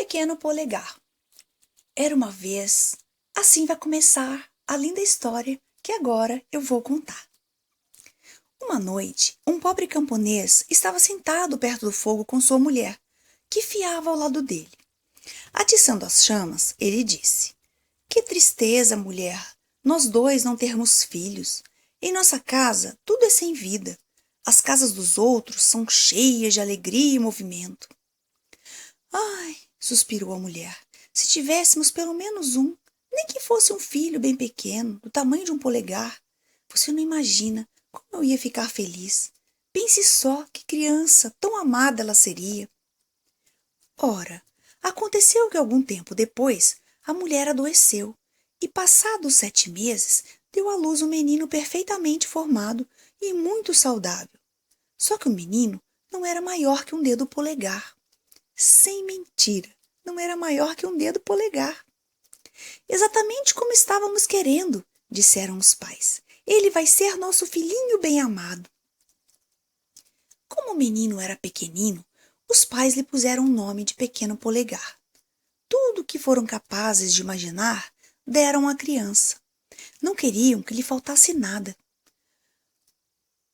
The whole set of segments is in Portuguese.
Pequeno Polegar. Era uma vez, assim vai começar a linda história que agora eu vou contar. Uma noite, um pobre camponês estava sentado perto do fogo com sua mulher, que fiava ao lado dele. Atiçando as chamas, ele disse: "Que tristeza, mulher, nós dois não termos filhos. Em nossa casa, tudo é sem vida. As casas dos outros são cheias de alegria e movimento." "Ai", suspirou a mulher, "se tivéssemos pelo menos um, nem que fosse um filho bem pequeno, do tamanho de um polegar. Você não imagina como eu ia ficar feliz. Pense só que criança tão amada ela seria." Ora, aconteceu que algum tempo depois a mulher adoeceu e, passados 7 meses, deu à luz um menino perfeitamente formado e muito saudável. Só que o menino não era maior que um dedo polegar. Sem mentira, não era maior que um dedo polegar. "Exatamente como estávamos querendo", disseram os pais. "Ele vai ser nosso filhinho bem-amado." Como o menino era pequenino, os pais lhe puseram o nome de Pequeno Polegar. Tudo o que foram capazes de imaginar deram à criança. Não queriam que lhe faltasse nada.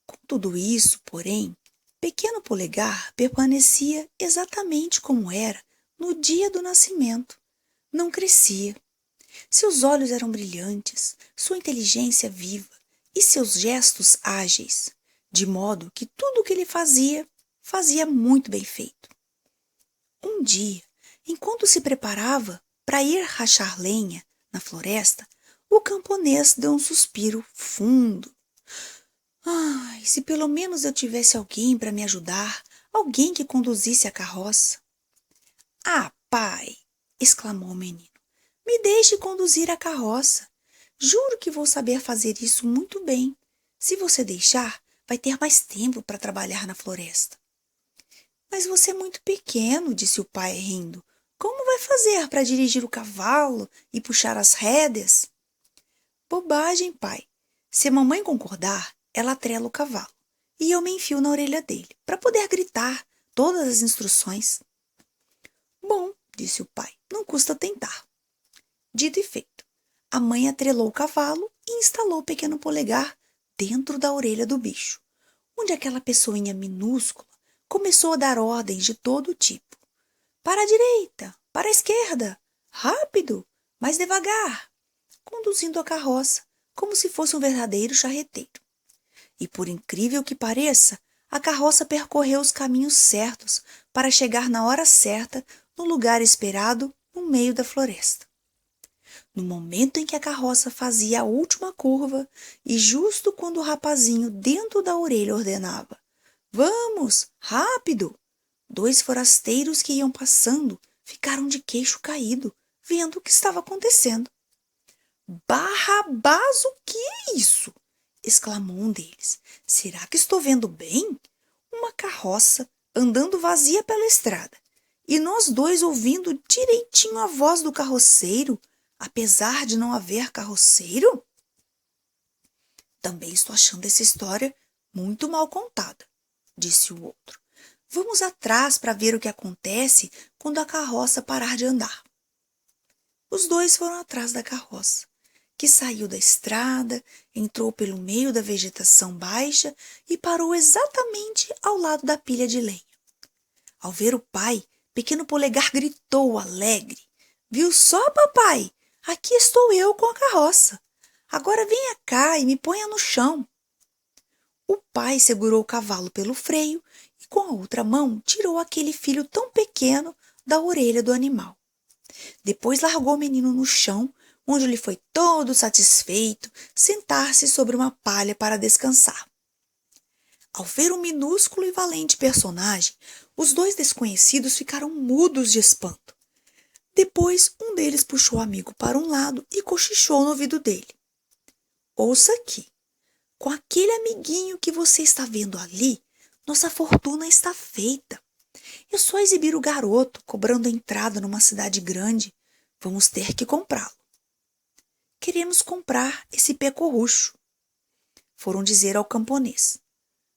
Com tudo isso, porém, Pequeno Polegar permanecia exatamente como era no dia do nascimento. Não crescia. Seus olhos eram brilhantes, sua inteligência viva e seus gestos ágeis, de modo que tudo o que ele fazia, fazia muito bem feito. Um dia, enquanto se preparava para ir rachar lenha na floresta, o camponês deu um suspiro fundo. "Ai, se pelo menos eu tivesse alguém para me ajudar, alguém que conduzisse a carroça." "Ah, pai!" exclamou o menino. "Me deixe conduzir a carroça. Juro que vou saber fazer isso muito bem. Se você deixar, vai ter mais tempo para trabalhar na floresta." "Mas você é muito pequeno", disse o pai rindo. "Como vai fazer para dirigir o cavalo e puxar as rédeas?" "Bobagem, pai. Se a mamãe concordar, ela atrela o cavalo e eu me enfio na orelha dele, para poder gritar todas as instruções." "Bom", disse o pai, "não custa tentar." Dito e feito. A mãe atrelou o cavalo e instalou o Pequeno Polegar dentro da orelha do bicho, onde aquela pessoinha minúscula começou a dar ordens de todo tipo. "Para a direita, para a esquerda, rápido, mais devagar", conduzindo a carroça como se fosse um verdadeiro charreteiro. E por incrível que pareça, a carroça percorreu os caminhos certos para chegar na hora certa no lugar esperado no meio da floresta. No momento em que a carroça fazia a última curva e justo quando o rapazinho dentro da orelha ordenava: "Vamos, rápido!", 2 forasteiros que iam passando ficaram de queixo caído, vendo o que estava acontecendo. "Barrabás, o que é isso?", exclamou um deles. "Será que estou vendo bem? Uma carroça andando vazia pela estrada e nós dois ouvindo direitinho a voz do carroceiro, apesar de não haver carroceiro?" "Também estou achando essa história muito mal contada", disse o outro. "Vamos atrás para ver o que acontece quando a carroça parar de andar." Os dois foram atrás da carroça, que saiu da estrada, entrou pelo meio da vegetação baixa e parou exatamente ao lado da pilha de lenha. Ao ver o pai, Pequeno Polegar gritou alegre: "Viu só, papai? Aqui estou eu com a carroça. Agora venha cá e me ponha no chão." O pai segurou o cavalo pelo freio e com a outra mão tirou aquele filho tão pequeno da orelha do animal. Depois largou o menino no chão, onde ele foi todo satisfeito sentar-se sobre uma palha para descansar. Ao ver o minúsculo e valente personagem, os 2 desconhecidos ficaram mudos de espanto. Depois, um deles puxou o amigo para um lado e cochichou no ouvido dele: "Ouça aqui. Com aquele amiguinho que você está vendo ali, nossa fortuna está feita. É só exibir o garoto cobrando a entrada numa cidade grande. Vamos ter que comprá-lo." "Queremos comprar esse pecorrucho", foram dizer ao camponês.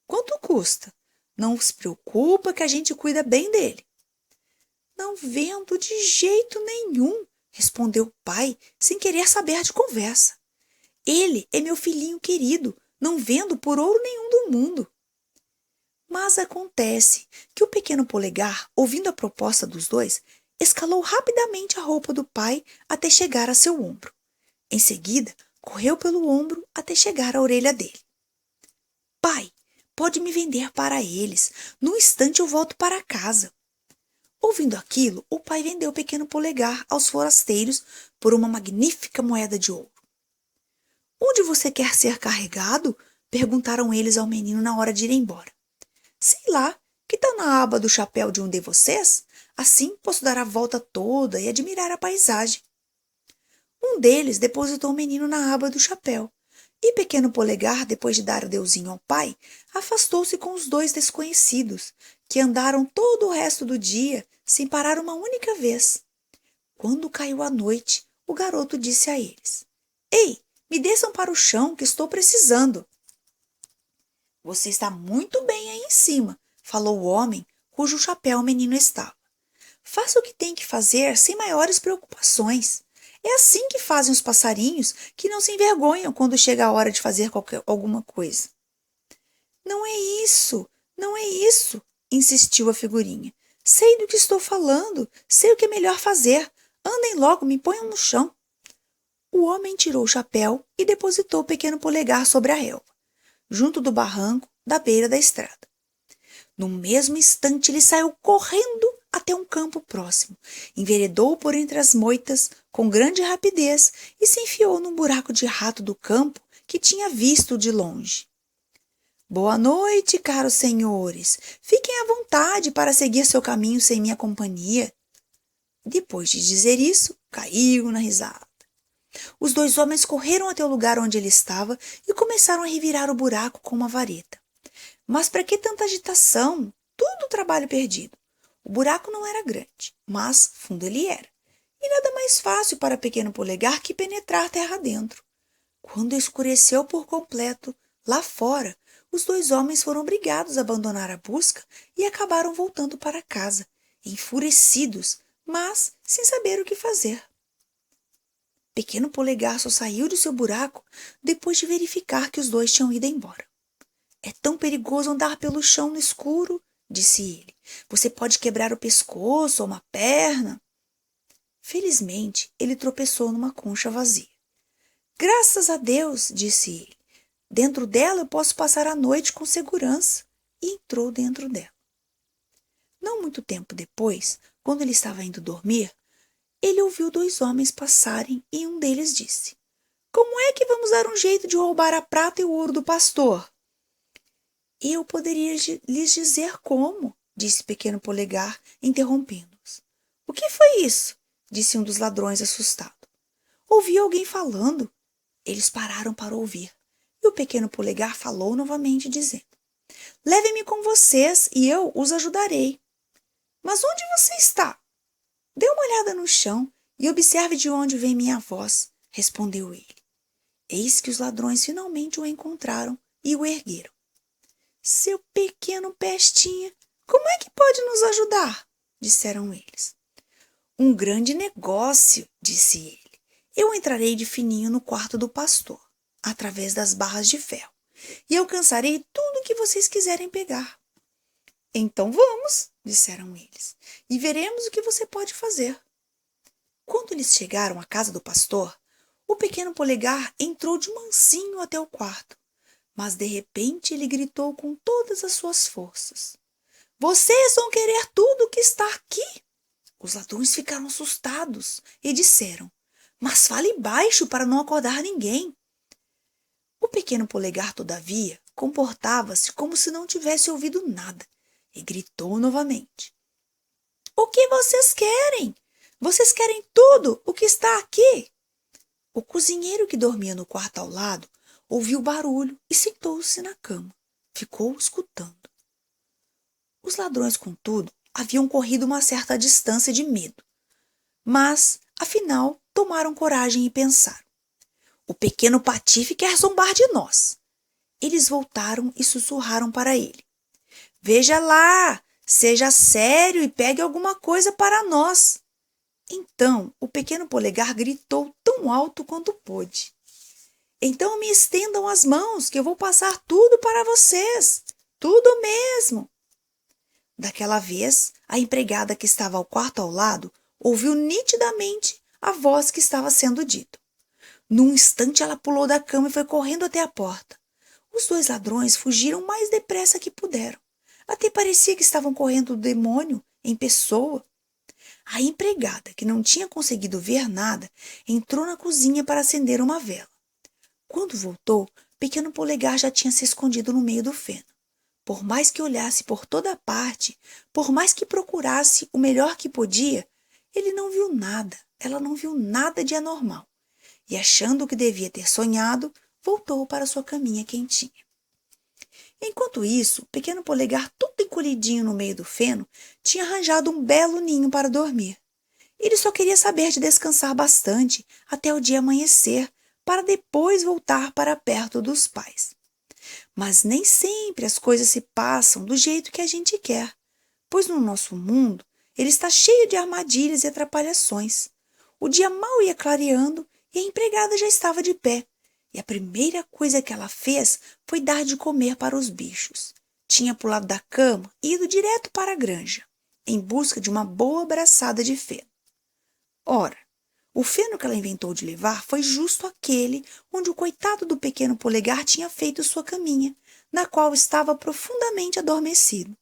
"Quanto custa?" "Não se preocupa que a gente cuida bem dele." Não vendo de jeito nenhum, respondeu o pai, sem querer saber de conversa. Ele é meu filhinho querido, não vendo por ouro nenhum do mundo. Mas acontece que o pequeno polegar, ouvindo a proposta dos dois, escalou rapidamente a roupa do pai até chegar a seu ombro. Em seguida, correu pelo ombro até chegar à orelha dele. Pai, pode me vender para eles. Num instante eu volto para casa. Ouvindo aquilo, o pai vendeu o pequeno polegar aos forasteiros por uma magnífica moeda de ouro. Onde você quer ser carregado? Perguntaram eles ao menino na hora de ir embora. Sei lá, que tal na aba do chapéu de um de vocês? Assim posso dar a volta toda e admirar a paisagem. Um deles depositou o menino na aba do chapéu, e pequeno polegar, depois de dar adeuzinho ao pai, afastou-se com os dois desconhecidos, que andaram todo o resto do dia sem parar uma única vez. Quando caiu a noite, o garoto disse a eles: Ei, me desçam para o chão que estou precisando. Você está muito bem aí em cima, falou o homem, cujo chapéu o menino estava. Faça o que tem que fazer sem maiores preocupações. É assim que fazem os passarinhos que não se envergonham quando chega a hora de fazer alguma coisa. Não é isso, não é isso, insistiu a figurinha. Sei do que estou falando, sei o que é melhor fazer. Andem logo, me ponham no chão. O homem tirou o chapéu e depositou o pequeno polegar sobre a relva, junto do barranco da beira da estrada. No mesmo instante, ele saiu correndo até um campo próximo, enveredou por entre as moitas com grande rapidez e se enfiou num buraco de rato do campo que tinha visto de longe. Boa noite, caros senhores. Fiquem à vontade para seguir seu caminho sem minha companhia. Depois de dizer isso, caiu na risada. Os dois homens correram até o lugar onde ele estava e começaram a revirar o buraco com uma vareta. Mas para que tanta agitação? Tudo trabalho perdido. O buraco não era grande, mas fundo ele era. E nada mais fácil para pequeno polegar que penetrar terra dentro. Quando escureceu por completo, lá fora, os dois homens foram obrigados a abandonar a busca e acabaram voltando para casa, enfurecidos, mas sem saber o que fazer. Pequeno polegar só saiu de seu buraco depois de verificar que os dois tinham ido embora. É tão perigoso andar pelo chão no escuro, disse ele. Você pode quebrar o pescoço ou uma perna. Felizmente, ele tropeçou numa concha vazia. Graças a Deus, disse ele. Dentro dela eu posso passar a noite com segurança. E entrou dentro dela. Não muito tempo depois, quando ele estava indo dormir, ele ouviu dois homens passarem e um deles disse: Como é que vamos dar um jeito de roubar a prata e o ouro do pastor? Eu poderia lhes dizer como, disse pequeno polegar, interrompendo-os. O que foi isso? Disse um dos ladrões assustado. Ouvi alguém falando. Eles pararam para ouvir. E o pequeno polegar falou novamente, dizendo: Levem-me com vocês e eu os ajudarei. Mas onde você está? Dê uma olhada no chão e observe de onde vem minha voz, respondeu ele. Eis que os ladrões finalmente o encontraram e o ergueram. Seu pequeno pestinha, como é que pode nos ajudar? Disseram eles. Um grande negócio, disse ele. Eu entrarei de fininho no quarto do pastor, através das barras de ferro, e alcançarei tudo o que vocês quiserem pegar. Então vamos, disseram eles, e veremos o que você pode fazer. Quando eles chegaram à casa do pastor, o pequeno polegar entrou de mansinho até o quarto, mas de repente ele gritou com todas as suas forças. Vocês vão querer tudo o que está aqui? Os ladrões ficaram assustados e disseram, mas fale baixo para não acordar ninguém. O pequeno polegar, todavia, comportava-se como se não tivesse ouvido nada e gritou novamente. O que vocês querem? Vocês querem tudo o que está aqui? O cozinheiro que dormia no quarto ao lado ouviu o barulho e sentou-se na cama. Ficou escutando. Os ladrões, contudo, haviam corrido uma certa distância de medo. Mas, afinal, tomaram coragem e pensaram. O pequeno patife quer zombar de nós. Eles voltaram e sussurraram para ele. Veja lá, Seja sério e pegue alguma coisa para nós. Então o pequeno polegar gritou tão alto quanto pôde. Então me estendam as mãos, que eu vou passar tudo para vocês. Tudo mesmo. Daquela vez, a empregada que estava ao quarto ao lado ouviu nitidamente a voz que estava sendo dita. Num instante ela pulou da cama e foi correndo até a porta. Os dois ladrões fugiram mais depressa que puderam. Até parecia que estavam correndo do demônio em pessoa. A empregada, que não tinha conseguido ver nada, entrou na cozinha para acender uma vela. Quando voltou, pequeno polegar já tinha se escondido no meio do feno. Por mais que olhasse por toda parte, por mais que procurasse o melhor que podia, ele não viu nada, ela não viu nada de anormal. E achando que devia ter sonhado, voltou para sua caminha quentinha. Enquanto isso, pequeno polegar, todo encolhidinho no meio do feno, tinha arranjado um belo ninho para dormir. Ele só queria saber de descansar bastante até o dia amanhecer, para depois voltar para perto dos pais. Mas nem sempre as coisas se passam do jeito que a gente quer, pois no nosso mundo ele está cheio de armadilhas e atrapalhações. O dia mal ia clareando e a empregada já estava de pé, e a primeira coisa que ela fez foi dar de comer para os bichos. Tinha pulado da cama e ido direto para a granja, em busca de uma boa braçada de feno. Ora, o feno que ela inventou de levar foi justo aquele onde o coitado do pequeno polegar tinha feito sua caminha, na qual estava profundamente adormecido.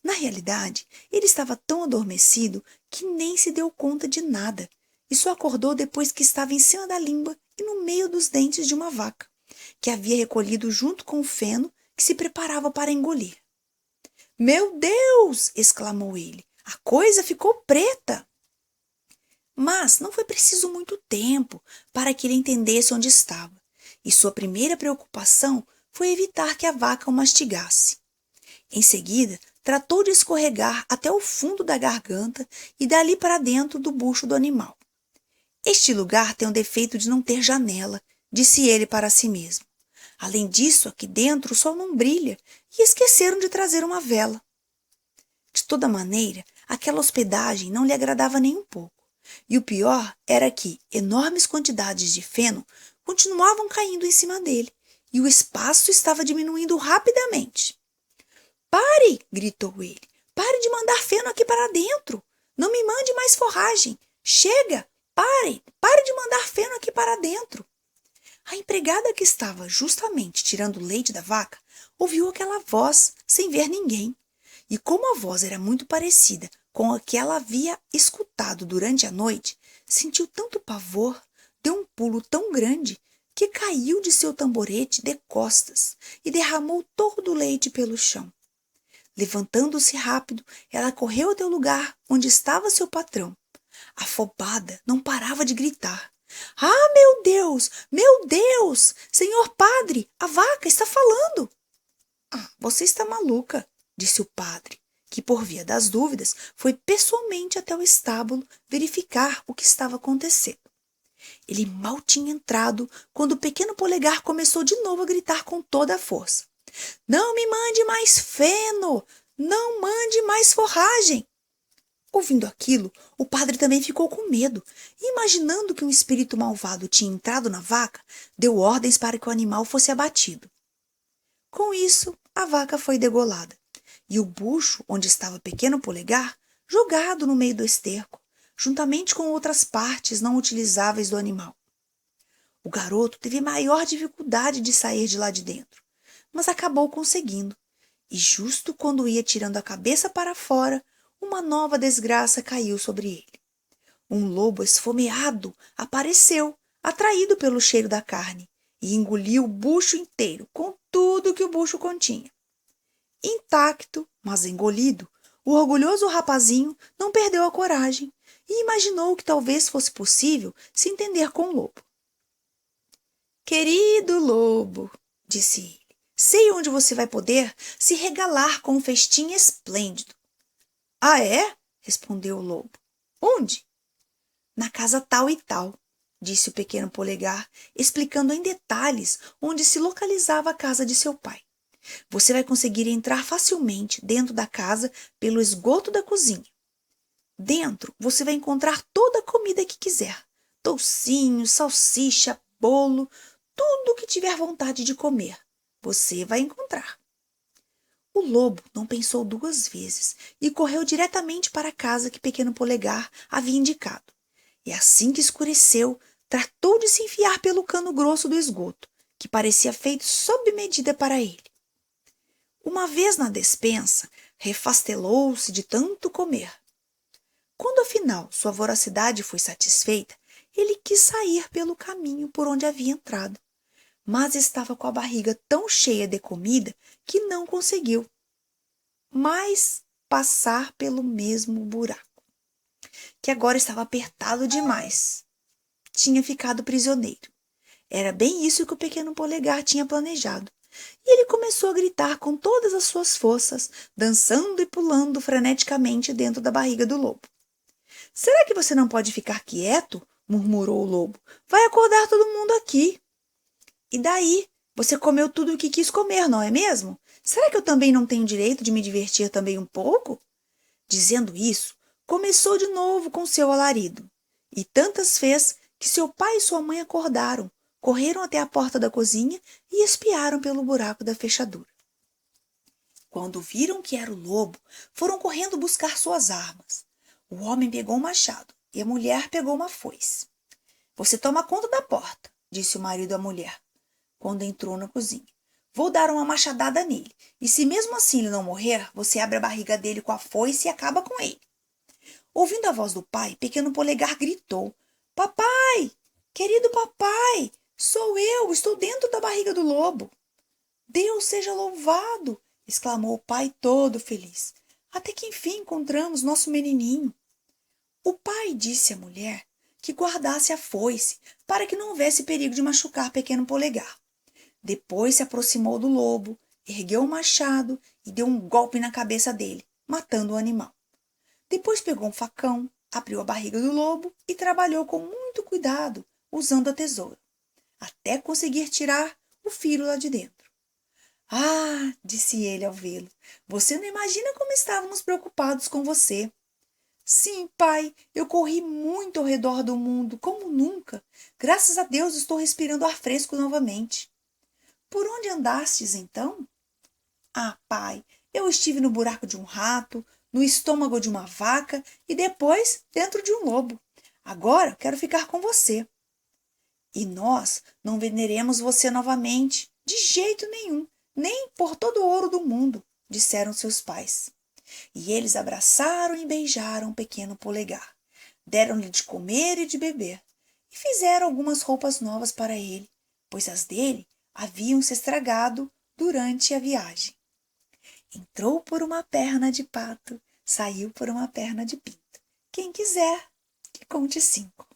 Na realidade, ele estava tão adormecido que nem se deu conta de nada e só acordou depois que estava em cima da língua e no meio dos dentes de uma vaca, que havia recolhido junto com o feno que se preparava para engolir. "Meu Deus!" exclamou ele. "A coisa ficou preta!" Mas não foi preciso muito tempo para que ele entendesse onde estava, e sua primeira preocupação foi evitar que a vaca o mastigasse. Em seguida, tratou de escorregar até o fundo da garganta e dali para dentro do bucho do animal. "Este lugar tem o defeito de não ter janela", disse ele para si mesmo. "Além disso, aqui dentro o sol não brilha e esqueceram de trazer uma vela." De toda maneira, aquela hospedagem não lhe agradava nem um pouco. E o pior era que enormes quantidades de feno continuavam caindo em cima dele, e o espaço estava diminuindo rapidamente. "Pare!" gritou ele. "Pare de mandar feno aqui para dentro! Não me mande mais forragem! Chega! Pare! Pare de mandar feno aqui para dentro!" A empregada que estava justamente tirando o leite da vaca ouviu aquela voz sem ver ninguém. E como a voz era muito parecida com a que ela havia escutado durante a noite, sentiu tanto pavor, deu um pulo tão grande, que caiu de seu tamborete de costas e derramou todo o leite pelo chão. Levantando-se rápido, ela correu até o lugar onde estava seu patrão. Afobada, não parava de gritar: "Ah, meu Deus! Meu Deus! Senhor padre, a vaca está falando!" "Ah, você está maluca", disse o padre, que, por via das dúvidas, foi pessoalmente até o estábulo verificar o que estava acontecendo. Ele mal tinha entrado quando o pequeno polegar começou de novo a gritar com toda a força: "Não me mande mais feno! Não mande mais forragem!" Ouvindo aquilo, o padre também ficou com medo e, imaginando que um espírito malvado tinha entrado na vaca, deu ordens para que o animal fosse abatido. Com isso, a vaca foi degolada e o bucho onde estava o pequeno polegar jogado no meio do esterco, juntamente com outras partes não utilizáveis do animal. O garoto teve maior dificuldade de sair de lá de dentro, mas acabou conseguindo, e justo quando ia tirando a cabeça para fora, uma nova desgraça caiu sobre ele. Um lobo esfomeado apareceu, atraído pelo cheiro da carne, e engoliu o bucho inteiro, com tudo que o bucho continha. Intacto, mas engolido, o orgulhoso rapazinho não perdeu a coragem e imaginou que talvez fosse possível se entender com o lobo. "Querido lobo", disse ele, "sei onde você vai poder se regalar com um festim esplêndido." "Ah, é?" respondeu o lobo. "Onde?" "Na casa tal e tal", disse o pequeno polegar, explicando em detalhes onde se localizava a casa de seu pai. Você vai conseguir entrar facilmente dentro da casa pelo esgoto da cozinha. Dentro, você vai encontrar toda a comida que quiser. Toucinho, salsicha, bolo, tudo o que tiver vontade de comer. Você vai encontrar. O lobo não pensou duas vezes e correu diretamente para a casa que Pequeno Polegar havia indicado. E assim que escureceu, tratou de se enfiar pelo cano grosso do esgoto, que parecia feito sob medida para ele. Uma vez na despensa, refastelou-se de tanto comer. Quando afinal sua voracidade foi satisfeita, ele quis sair pelo caminho por onde havia entrado, mas estava com a barriga tão cheia de comida que não conseguiu mais passar pelo mesmo buraco, que agora estava apertado demais. Tinha ficado prisioneiro. Era bem isso que o Pequeno Polegar tinha planejado. E ele começou a gritar com todas as suas forças, dançando e pulando freneticamente dentro da barriga do lobo. Será que você não pode ficar quieto? Murmurou o lobo. Vai acordar todo mundo aqui. E daí? Você comeu tudo o que quis comer, não é mesmo? Será que eu também não tenho direito de me divertir também um pouco? Dizendo isso, começou de novo com seu alarido. E tantas fez que seu pai e sua mãe acordaram, correram até a porta da cozinha e espiaram pelo buraco da fechadura. Quando viram que era o lobo, foram correndo buscar suas armas. O homem pegou um machado e a mulher pegou uma foice. Você toma conta da porta, disse o marido à mulher, quando entrou na cozinha. Vou dar uma machadada nele, e se mesmo assim ele não morrer, você abre a barriga dele com a foice e acaba com ele. Ouvindo a voz do pai, Pequeno Polegar gritou. Papai! Querido papai! Sou eu! Estou dentro da barriga do lobo! Deus seja louvado! Exclamou o pai todo feliz. Até que enfim encontramos nosso menininho. O pai disse à mulher que guardasse a foice para que não houvesse perigo de machucar Pequeno Polegar. Depois se aproximou do lobo, ergueu o machado e deu um golpe na cabeça dele, matando o animal. Depois pegou um facão, abriu a barriga do lobo e trabalhou com muito cuidado, usando a tesoura, até conseguir tirar o filo lá de dentro. Ah, disse ele ao vê-lo, você não imagina como estávamos preocupados com você. Sim, pai, eu corri muito ao redor do mundo, como nunca. Graças a Deus estou respirando ar fresco novamente. Por onde andastes, então? Ah, pai, eu estive no buraco de um rato, no estômago de uma vaca e depois dentro de um lobo. Agora quero ficar com você. E nós não venderemos você novamente, de jeito nenhum, nem por todo o ouro do mundo, disseram seus pais. E eles abraçaram e beijaram o Pequeno Polegar, deram-lhe de comer e de beber, e fizeram algumas roupas novas para ele, pois as dele haviam se estragado durante a viagem. Entrou por uma perna de pato, saiu por uma perna de pinto. Quem quiser, que conte 5.